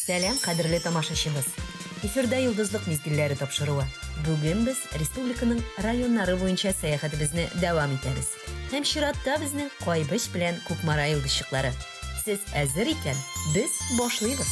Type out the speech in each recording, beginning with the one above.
Сәлем, кадерле тамашачыбыз. Эфирда йолдызлык мизгилләре тапшыруы. Бүген без республиканың районнары буенча сәяхәтебезне дәвам итәбез. Һәм чиратта безнең Кайбыш белән Күкмара йолдызчыклары. Сез әзер икән, без башлыйбыз.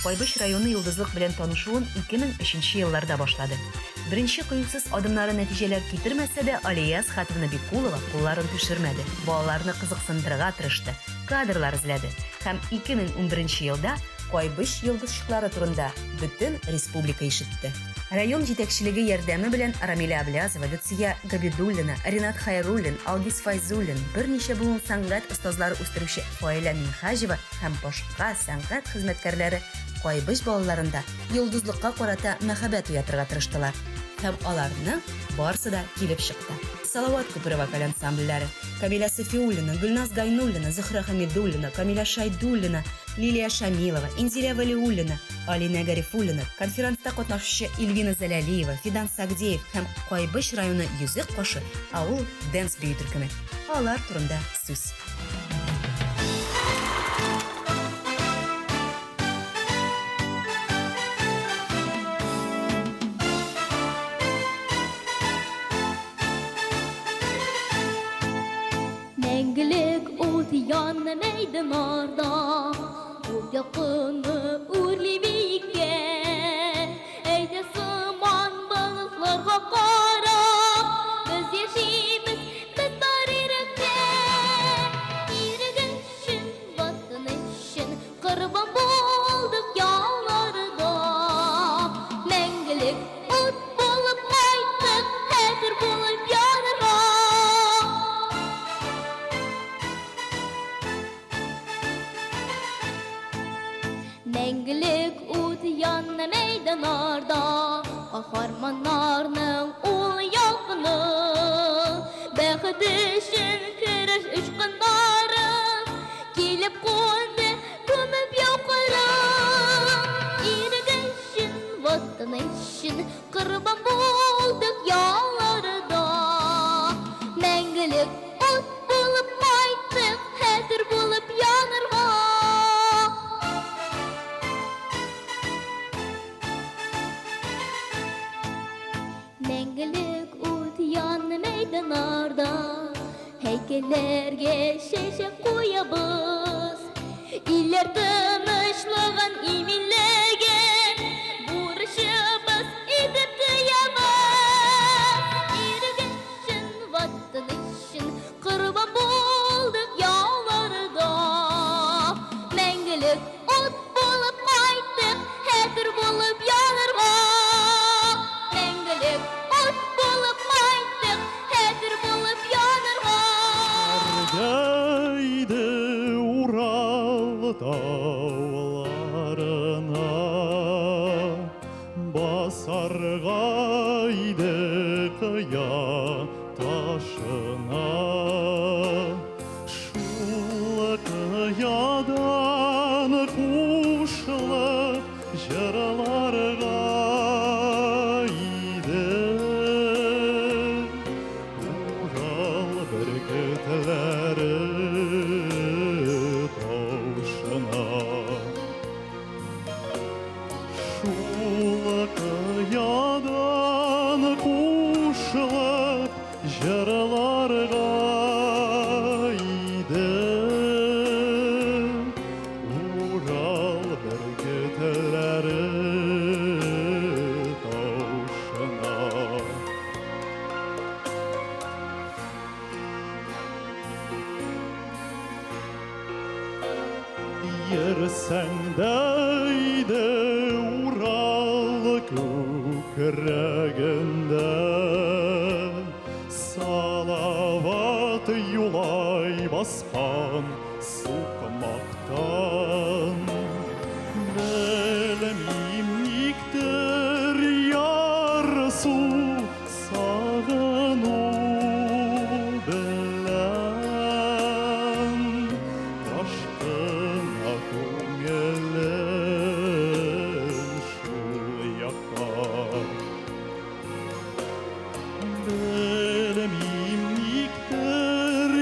Кайбыш районы йолдызлык белән танышуын 2003 елларда башлады. Беренче кыюсыз адымнары нәтиҗәләр китермәсә дә, Алияз Хатовна Бикулова кулларын төшермәде. Балаларны кызыксындырырга тырышты, кадрлар эзләде. Һәм 2011 елда Кайбыш йолдызчыклары турында бөтен республика ишетте. Район җитәкчелеге ярдәме белән Рамиля Аблязова, Люция Габидуллина, Ринат Хайруллин, Алгиз Файзуллин, берничә буын сәнгать остазлары үстерүче Фаиля Минхаҗева һәм башка сәнгать хезмәткәрләре Кайбыш балаларында йолдызлыкка карата мәхәббәт уятырга тырыштылар. Һәм аларның барысы да килеп чыкты. Салават күпере вокаль ансамбльләре, Камиля Сафиуллина, Гөлназ Гайнуллина, Зөһрә Хәмидуллина, Камиля Шайдуллина, Лилия Шамилова, Инзилә Вәлиуллина, Алина Гарифуллина, конференста катнашучы Ильвина Залялиева, Фидан Сагдеев һәм Кайбыш районы Йөзек кашы авыл дэнс бию төркеме. Алар турында сүз. Мәңгілік от яны мәйдінарда, ул якыны үрлемейке. Әйдә сыман балыкларга кара, без яшимез, без бар иреккә. Ирек өчен, ватан өчен, корбан булдык ялларда. Мәңгілік от булып кайттык, хәтер булып янырга. Мәңгілік ут яны мәйданарда, каһарманнарның ул ялкыны. Бәхет өчен көрәш очкындары, килеп кунды күмеп яукыры. Ирек өчен, ватан өчен, корбан булдык ялларда. Мәңгілік ут булып кайттык, хәтер булып янырга. Мәңгілік ут яны мәйданарда, һәйкәлләргә чәчәк куябыз. Илләр тынычлыгын иминләгән, бурычыбыз итеп тоябыз. Ирек өчен, ватан өчен, корбан булдык ялларда. Мәңгілік ут булып кайттык, хәтер булып янырга. Мәңгілік ут булып кайттык, хәтер булып янырга. Ардайды Урал тауларына, басарга иде кыя ташына. Шул кыядан кушылып җырларга бөркетләре таушына. Шул кыядан кушылып җырларга иде Урал бөркетләре таушына. Йөрсәң дәйде Урал күкрәгендә, салават юлай баскан сукмактан. Белмим никтер ярсу сагыну белән. Таштына күңелем шул якка. Белмим никтер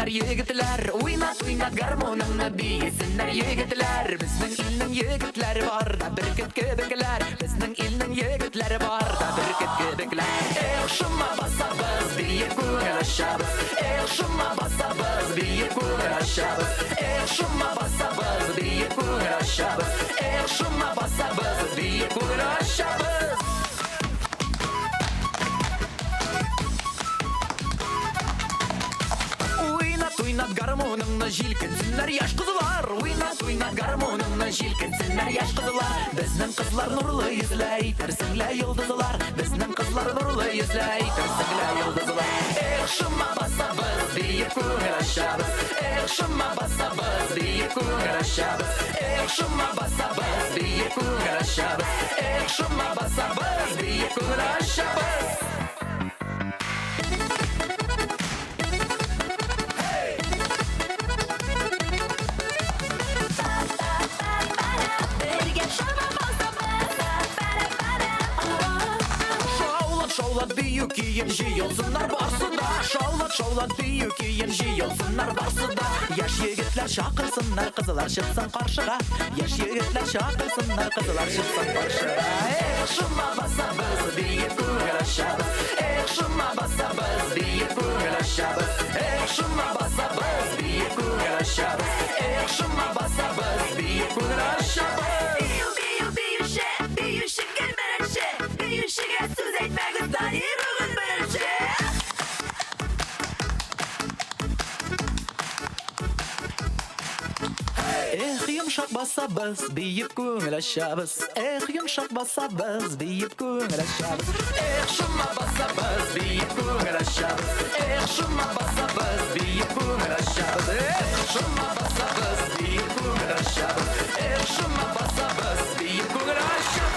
бейсеннәр егетләр, уйнат гармоныңны бейсеннәр егетләр. Безнең илнең егетләре бар да бөркет кебекләр. Безнең илнең егетләре бар да бөркет кебекләр. Эх, шума басабыз, биек күңел ашабыз. Эх, шума басабыз, биек күңел ашабыз. Эх, шума басабыз, биек күңел ашабыз. Эх, шума басабыз, биек күңел ашабыз. Уйнат гармоныңны җилкенсеннәр яшь кызлар. Уйнат гармоныңны җилкенсеннәр яшь кызлар. Безнең кызлар нурлы йөзле, әйтерсеңлә йолдызлар. Безнең кызлар нурлы йөзле, әйтерсеңлә йолдызлар. Эх, шума басабыз, биек күңел ашабыз. Эх, шума басабыз, биек күңел ашабыз. Эх, шума басабыз, биек күңел ашабыз. Эх, шума басабыз, биек күңел ашабыз. Шаулат бию киен җыелсыннар барсында. Шаулат бию киен җыелсыннар барсында. Яшь егетләр чакырсыннар, кызлар чыксын каршыга. Яшь егетләр чакырсыннар, кызлар чыксын каршыга. Эх, шума басабыз, биек күңел ашабыз. Эх, шума басабыз, биек күңел ашабыз. Эх, шума басабыз, биек күңел ашабыз. Эх, шума басабыз, биек күңел ашабыз. Биюші келмәрәнче, биюшіге сүз әйтмәгіз дани руғын бірінші. Эх, йомшак басабыз, биеп күңел ашабыз. Эх, йомшак басабыз, биеп күңел ашабыз. Эх, шума басабыз, биеп күңел ашабыз. Эх, шума басабыз, биеп күңел ашабыз. Эх, шума басабыз, биеп күңел ашабыз. Эх, шума басабыз, биеп күңел ашабыз.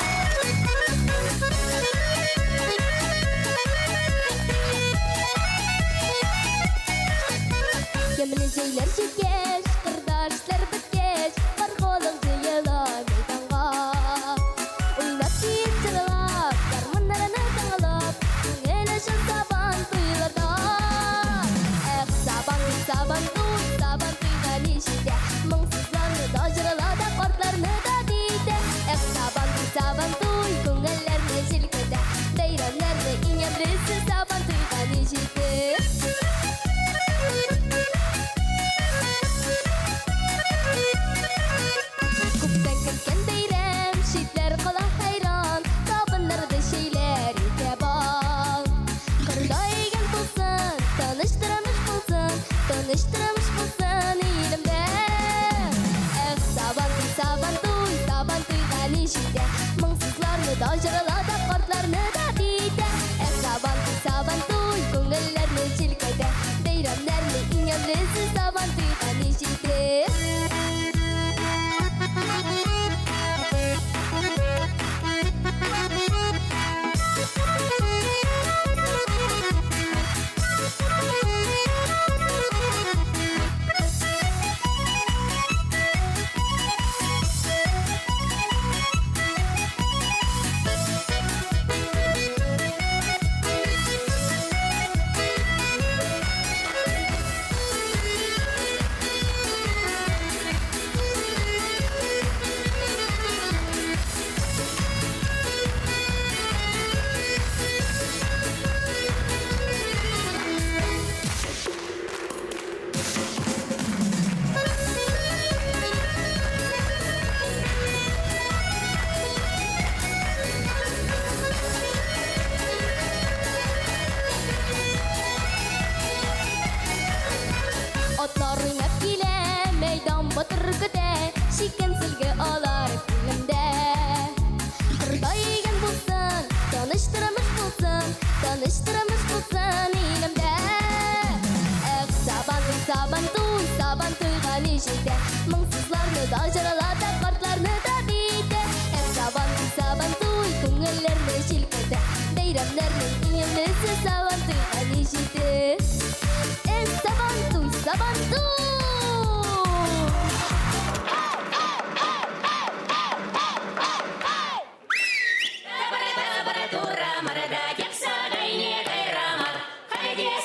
Кемне җәйләр җиткәч, кырдашлар беткәч, бар халык җыела мәйданга. Уйнап киеп җырлап, гармоннарны тыңлап, күңел өчен сабан туйларда. Эх, сабан туйга нишидә, моңсызларны да җырлада, картларны да диде. Эх, сабан туй, күңелләрне җилкәдә, бәйрәмнәрне иң ямьлесе сабан туйга нишиде. Tanıştırmış bulsun elimde. Eh, sабан туйга нишидә, моңсызларны да җырлада, картларны да диде. Eh, сабан туй, күңелләрне җилкәдә, бәйрәмнәрне иң ямьлесе сабан туйга нишиде. Атлар уйнап килә, мәйдан батыр көтә, шикенсезгә алар күңелдә. Кырда йөгән булсын, таныштырмыш булсын илемдә. Эх, сабан туйга нишидә, моңсызларны да җырлада, картларны да диде. Эх, сабан туй, күңелләрне җилкәдә, бәйрәмнәрне иң ямьлесе сабан туйга нишиде. Эх, сабан туй.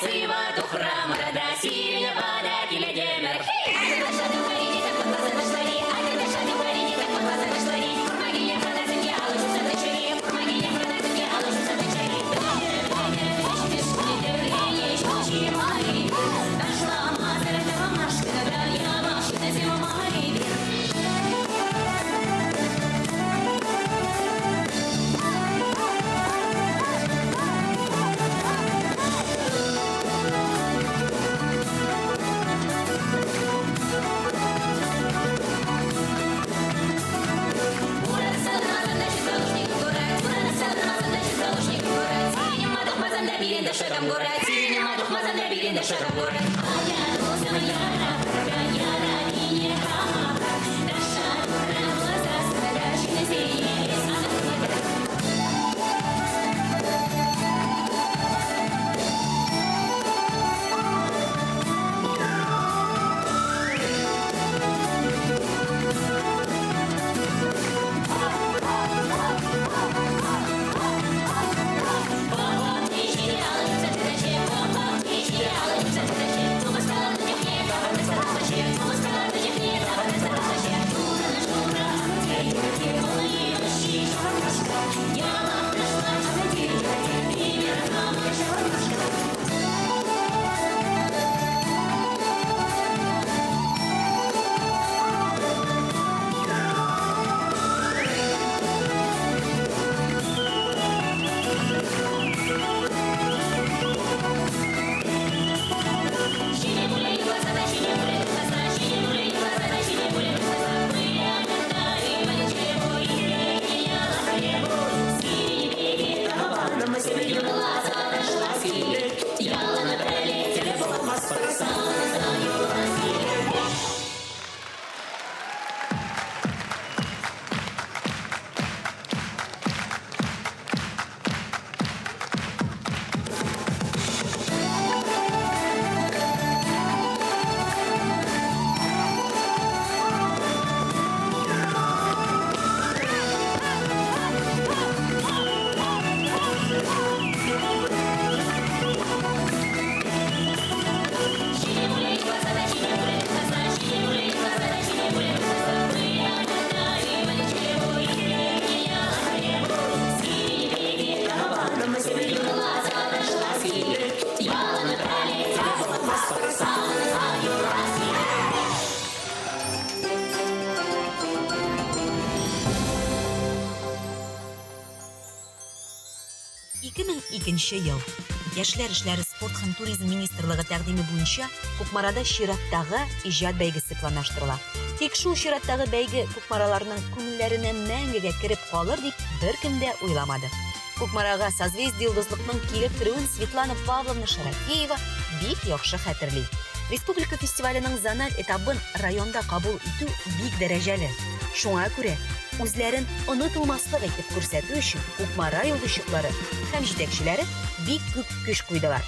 Сива тухра, морда, синяя вода. 2002 ел. Яшьләр эшләре спорт һәм туризм министрлыгы тәкъдиме буенча Кукмарада чираттагы иҗат бәйгесе планлаштырыла. Тик шул чираттагы бәйге Кукмараларның күңелләренә мәңгегә кереп калыр дип беркем дә уйламады. Кукмарага созвездие йолдызлыкның килеп керүен Светлана Павловна Шарафеева бик яхшы хәтерли. Республика фестиваленең зональ этабын районда кабул итү бик дәрәҗәле. Шуңа күрә үзләрен онытылмаслык итеп күрсәтү өчен Кукмара йолдызчыклары һәм җитәкчеләре бик күп көч куйдылар.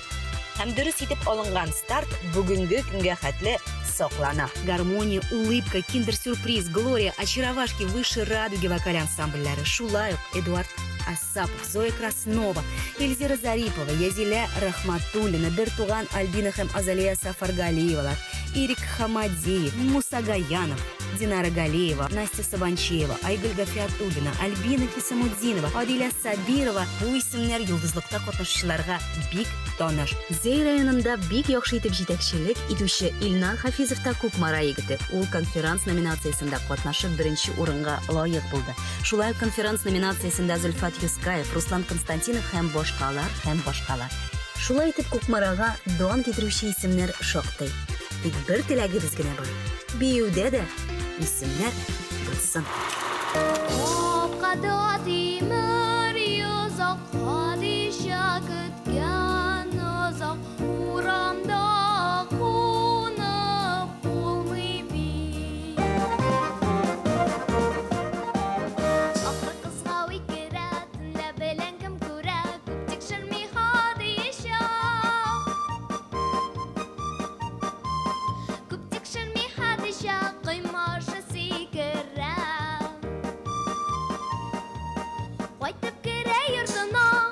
Һәм дөрес итеп алынган старт бүгенге көнгә хәтле саклана. Гармония, улыбка, киндер-сюрприз, Глория, очаровашки, выше радуги вокаль ансамбльләре. Шулай ук Эдуард Асапов, Зоя Краснова, Эльзира Зарипова, Язиля Рахматуллина, Бертуган Альбина һәм Азалия Сафаргалиевалар, Ирик Хамадиев, Муса Гаянов, Динара Галеева, Настя Сабанчеева, Айгуль Гафиатуллина, Альбина Хисамуддинова, Адиля Сабирова бу исемнәр йолдызлыкта катнашучыларга бик таныш. Зей районында бик яхшы итеп җитәкчелек итүче Илнар Хафизов та Кукмара егете. Ул конференц номинациясендә катнашып беренче урынга лаек булды. Шулай ук конференц номинациясендә Зөлфат Юскаев, Руслан Константинов һәм башкалар. Шулай итеп Кукмарага дан китерүче исемнәр шактый. Тик бер теләгебез генә бар. Биюдә дә исемнәр булсын. Капкада тимер йозак, Хадиша көткән озак, урамда кунып булмый бит. Акры кызга үкерә, төнлә белән кем күрә, күп тикшерми Хадиша. Күп тикшерми Хадиша, кыймашы сикерә. Кайтып керә йортына,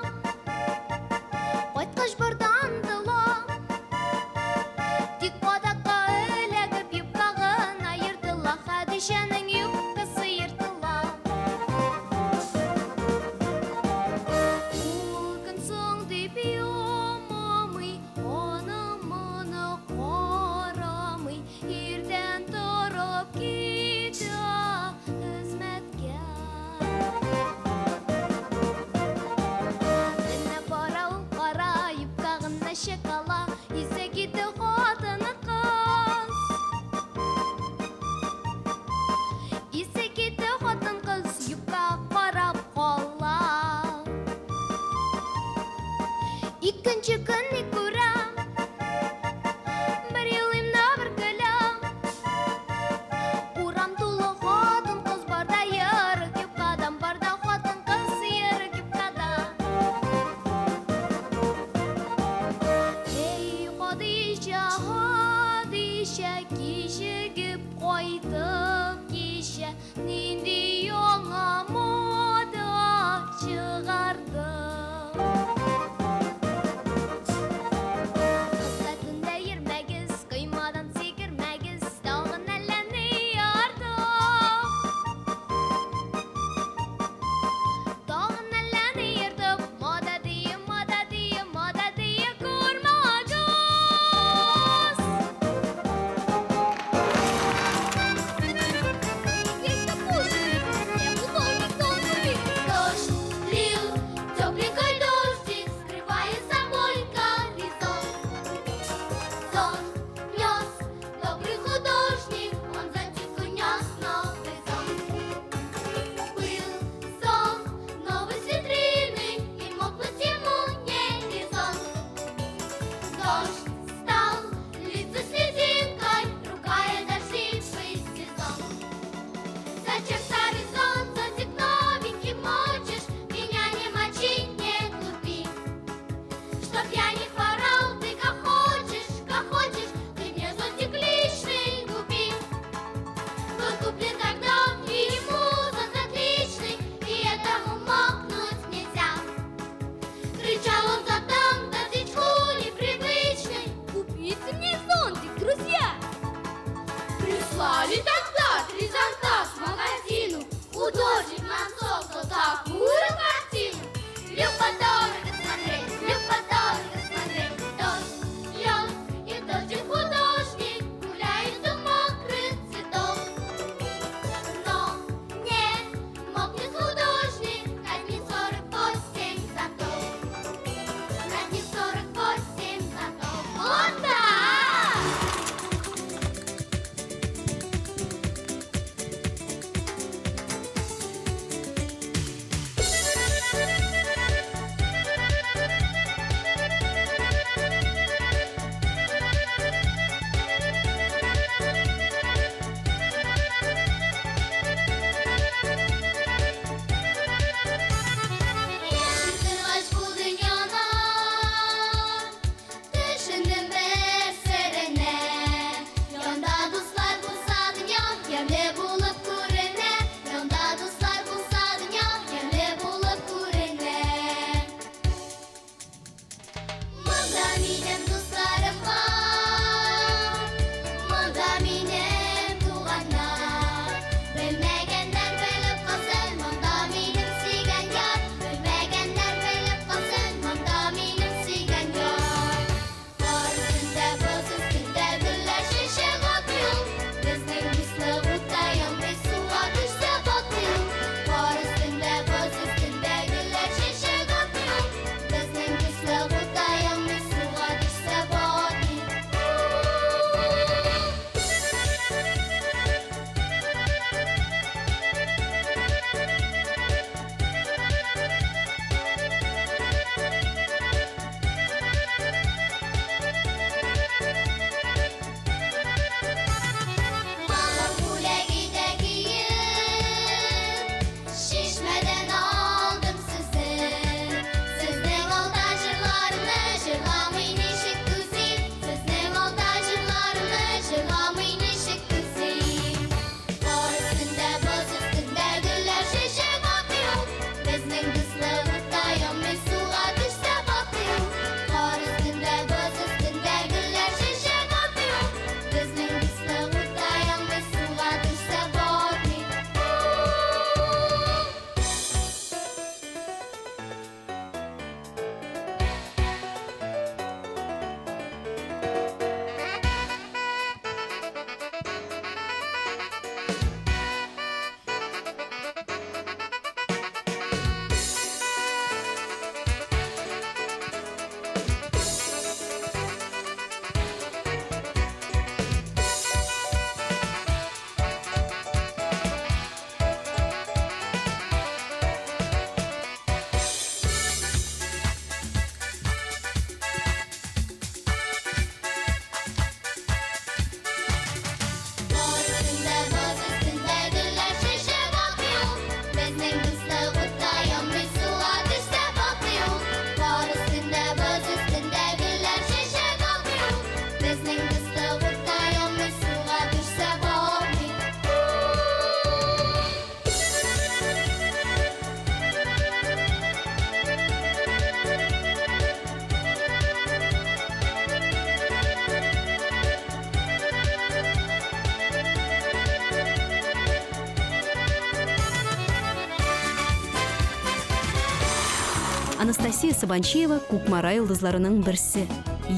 Анастасия Сабанчиева Кукмара йолдызларының берсе.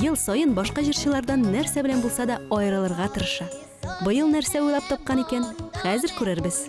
Ел сайын башка җырчылардан нәрсә белән булса да аерылырга тырыша. Быел нәрсә уйлап тапкан икән? Хәзер күрербез.